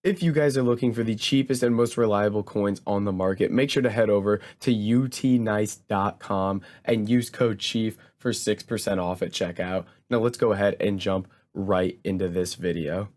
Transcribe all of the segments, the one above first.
If you guys are looking for the cheapest and most reliable coins on the market, make sure to head over to utnice.com and use code CHIEF for 6% off at checkout. Now let's go ahead and jump right into this video.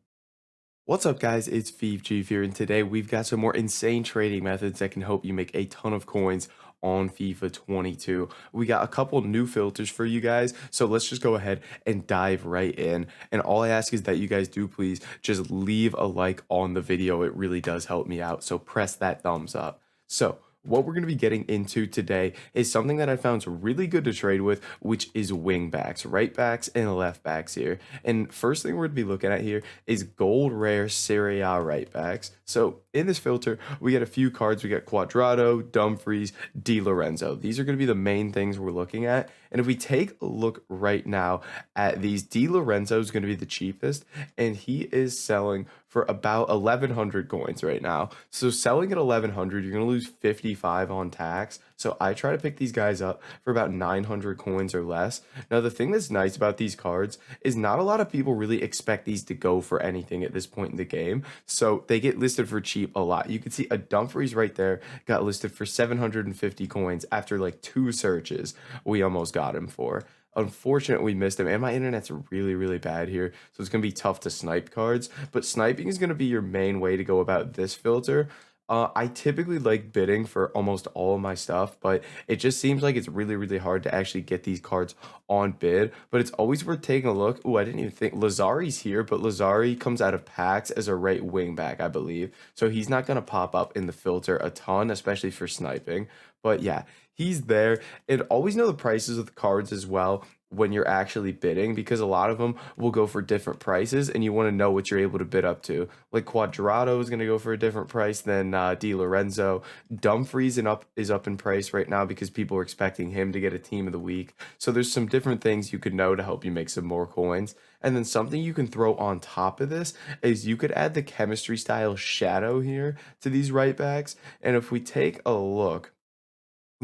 What's up guys, it's Chief here, and today we've got some more insane trading methods that can help you make a ton of coins on FIFA 22. We got a couple new filters for you guys, so let's just go ahead and dive right in. And all I ask is that you guys do please just leave a like on the video. It really does help me out, so press that thumbs up. So what we're going to be getting into today is something that I found is really good to trade with, which is wing backs, right backs and left backs here. And first thing we're going to be looking at here is gold rare Serie A right backs. So in this filter, we get a few cards. We got Quadrado, Dumfries, Di Lorenzo. These are going to be the main things we're looking at. And if we take a look right now at these, Di Lorenzo is going to be the cheapest, and he is selling for about 1,100 coins right now. So selling at 1,100, you're going to lose 55 on tax. So I try to pick these guys up for about 900 coins or less. Now, the thing that's nice about these cards is not a lot of people really expect these to go for anything at this point in the game. So they get listed for cheap a lot. You can see a Dumfries right there got listed for 750 coins after like 2 searches. We almost got him for. Unfortunately, we missed him, and my internet's really, really bad here, so it's going to be tough to snipe cards, but sniping is going to be your main way to go about this filter. I typically like bidding for almost all of my stuff, but it just seems like it's really, really hard to actually get these cards on bid, but it's always worth taking a look. Oh, I didn't even think Lazari's here, but Lazari comes out of packs as a right wing back, I believe, so he's not going to pop up in the filter a ton, especially for sniping, but yeah, he's there. And always know the prices of the cards as well when you're actually bidding, because a lot of them will go for different prices and you want to know what you're able to bid up to. Like Quadrado is going to go for a different price than Di Lorenzo. Dumfries is up in price right now because people are expecting him to get a team of the week. So there's some different things you could know to help you make some more coins. And then something you can throw on top of this is you could add the chemistry style shadow here to these right backs. And if we take a look,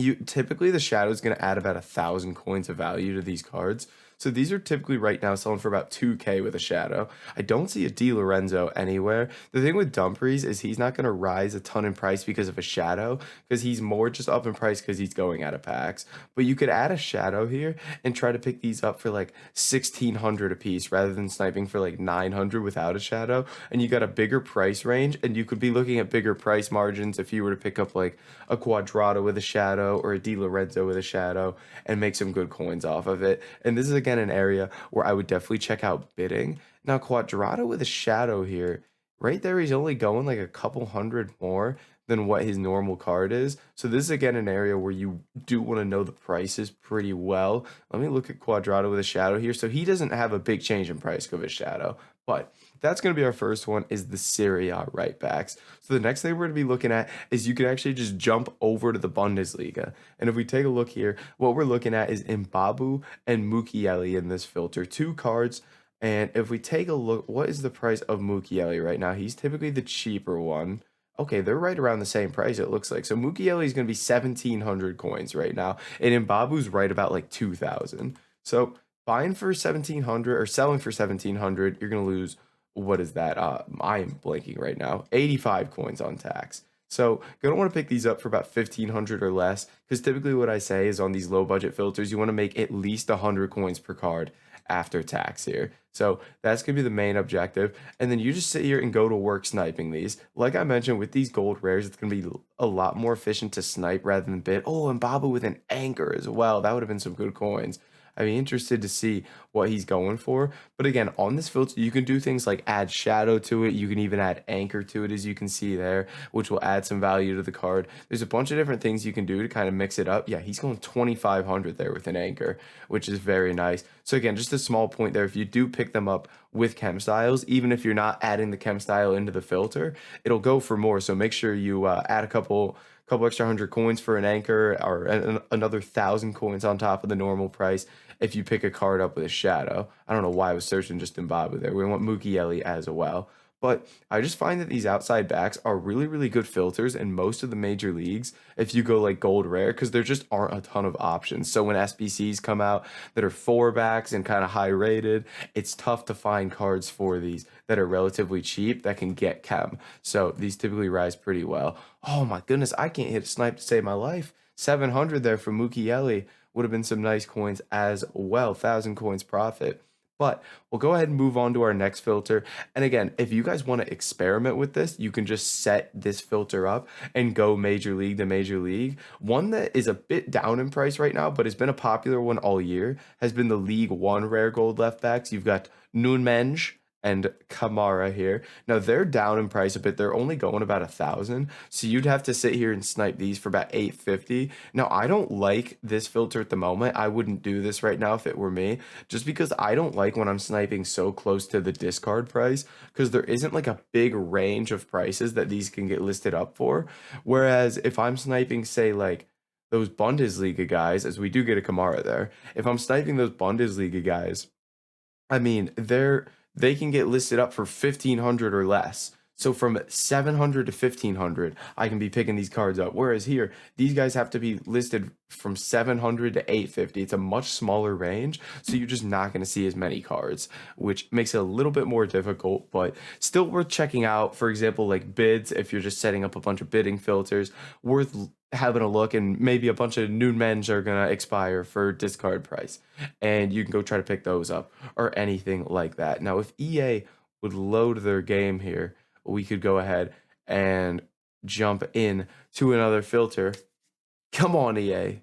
you typically the shadow is going to add about 1,000 coins of value to these cards. So these are typically right now selling for about 2K with a shadow. I don't see a Di Lorenzo anywhere. The thing with Dumfries is he's not going to rise a ton in price because of a shadow, because he's more just up in price because he's going out of packs. But you could add a shadow here and try to pick these up for like 1,600 a piece rather than sniping for like 900 without a shadow. And you got a bigger price range, and you could be looking at bigger price margins if you were to pick up like a Quadrado with a shadow or a Di Lorenzo with a shadow and make some good coins off of it. And this is again an area where I would definitely check out bidding. Now, Quadrado with a shadow here, right there, he's only going like a couple hundred more than what his normal card is. So this is again an area where you do want to know the prices pretty well. Let me look at Quadrado with a shadow here. So he doesn't have a big change in price of his shadow, but that's going to be our first one, is the Serie A right backs. So the next thing we're going to be looking at is you can actually just jump over to the Bundesliga. And if we take a look here, what we're looking at is Mbabu and Mukiele in this filter, 2 cards. And if we take a look, what is the price of Mukiele right now? He's typically the cheaper one. Okay, they're right around the same price, it looks like. So Mukiele is going to be 1,700 coins right now, and Mbabu's right about like 2,000. So buying for 1,700 or selling for 1,700, you're going to lose, what is that? I am blanking right now. 85 coins on tax. So you're gonna want to pick these up for about 1,500 or less, because typically what I say is on these low budget filters, you want to make at least 100 coins per card after tax here. So that's gonna be the main objective. And then you just sit here and go to work sniping these. Like I mentioned, with these gold rares, it's gonna be a lot more efficient to snipe rather than bid. Oh, and Babu with an anchor as well. That would have been some good coins. I'd be interested to see what he's going for. But again, on this filter, you can do things like add shadow to it. You can even add anchor to it, as you can see there, which will add some value to the card. There's a bunch of different things you can do to kind of mix it up. Yeah, he's going 2,500 there with an anchor, which is very nice. So again, just a small point there. If you do pick them up with chem styles, even if you're not adding the chem style into the filter, it'll go for more. So make sure you add a couple extra 100 coins for an anchor, or another 1,000 coins on top of the normal price if you pick a card up with a shadow. I don't know why I was searching just Mbabu there. We want Mukiele as well. But I just find that these outside backs are really, really good filters in most of the major leagues if you go like gold rare, because there just aren't a ton of options. So when SBCs come out that are four backs and kind of high rated, it's tough to find cards for these that are relatively cheap that can get chem. So these typically rise pretty well. Oh my goodness, I can't hit a snipe to save my life. 700 there for Mukiele would have been some nice coins as well. 1,000 coins profit. But we'll go ahead and move on to our next filter. And again, if you guys want to experiment with this, you can just set this filter up and go major league to major league. One that is a bit down in price right now, but has been a popular one all year, has been the League One rare gold left backs. You've got Nunmenge and Kamara here. Now they're down in price a bit. They're only going about 1,000. So you'd have to sit here and snipe these for about 850. Now I don't like this filter at the moment. I wouldn't do this right now if it were me, just because I don't like when I'm sniping so close to the discard price, because there isn't like a big range of prices that these can get listed up for. Whereas if I'm sniping, say like those Bundesliga guys, as we do get a Kamara there, if I'm sniping those Bundesliga guys, I mean, they can get listed up for 1,500 or less. So from 700 to 1,500, I can be picking these cards up. Whereas here, these guys have to be listed from 700 to 850. It's a much smaller range, so you're just not going to see as many cards, which makes it a little bit more difficult, but still worth checking out. For example, like bids, if you're just setting up a bunch of bidding filters, worth having a look, and maybe a bunch of noon men's are going to expire for discard price, and you can go try to pick those up or anything like that. Now, if EA would load their game here, we could go ahead and jump in to another filter. Come on, EA.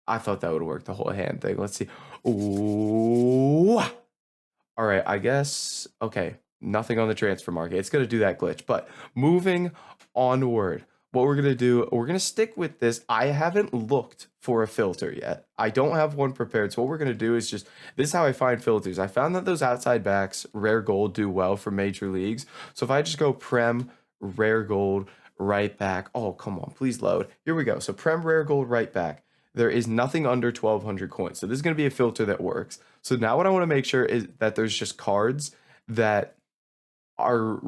I thought that would work, the whole hand thing. Let's see. Ooh. All right, I guess, okay, nothing on the transfer market. It's going to do that glitch. But moving onward, what we're going to do, we're going to stick with this. I haven't looked for a filter yet. I don't have one prepared. So what we're going to do is just, this is how I find filters. I found that those outside backs, rare gold, do well for major leagues. So if I just go Prem, rare gold, right back. Oh, come on, please load. Here we go. So Prem, rare gold, right back. There is nothing under 1,200 coins. So this is going to be a filter that works. So now what I want to make sure is that there's just cards that are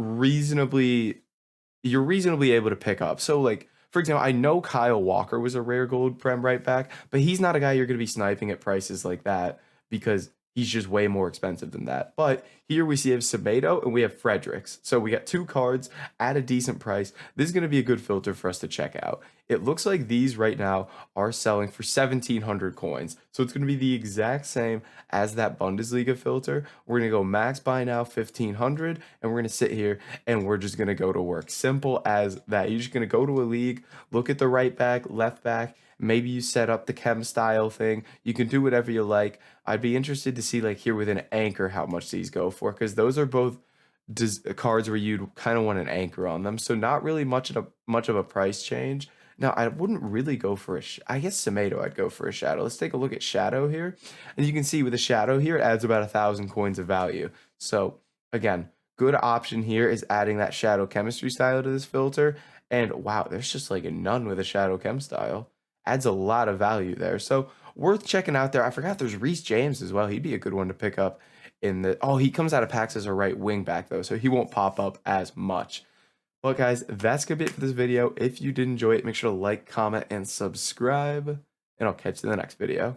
you're reasonably able to pick up. So like, for example, I know Kyle Walker was a rare gold Prem right back, but he's not a guy you're going to be sniping at prices like that because he's just way more expensive than that. But here we see Semedo and we have Fredericks. So we got two cards at a decent price. This is going to be a good filter for us to check out. It looks like these right now are selling for 1,700 coins. So it's going to be the exact same as that Bundesliga filter. We're going to go max buy now 1,500, and we're going to sit here and we're just going to go to work. Simple as that. You're just going to go to a league, look at the right back, left back. Maybe you set up the chem style thing. You can do whatever you like. I'd be interested to see like here with an anchor how much these go for, because those are both cards where you'd kind of want an anchor on them. So not really much of a price change. Now, I wouldn't really go for I guess Semedo I'd go for a shadow. Let's take a look at shadow here. And you can see with a shadow here, it adds about 1,000 coins of value. So again, good option here is adding that shadow chemistry style to this filter. And wow, there's just like none with a shadow chem style. Adds a lot of value there. So worth checking out there. I forgot there's Reece James as well. He'd be a good one to pick up in the, oh, he comes out of packs as a right wing back though, so he won't pop up as much. Well, guys, that's going to be it for this video. If you did enjoy it, make sure to like, comment, and subscribe, and I'll catch you in the next video.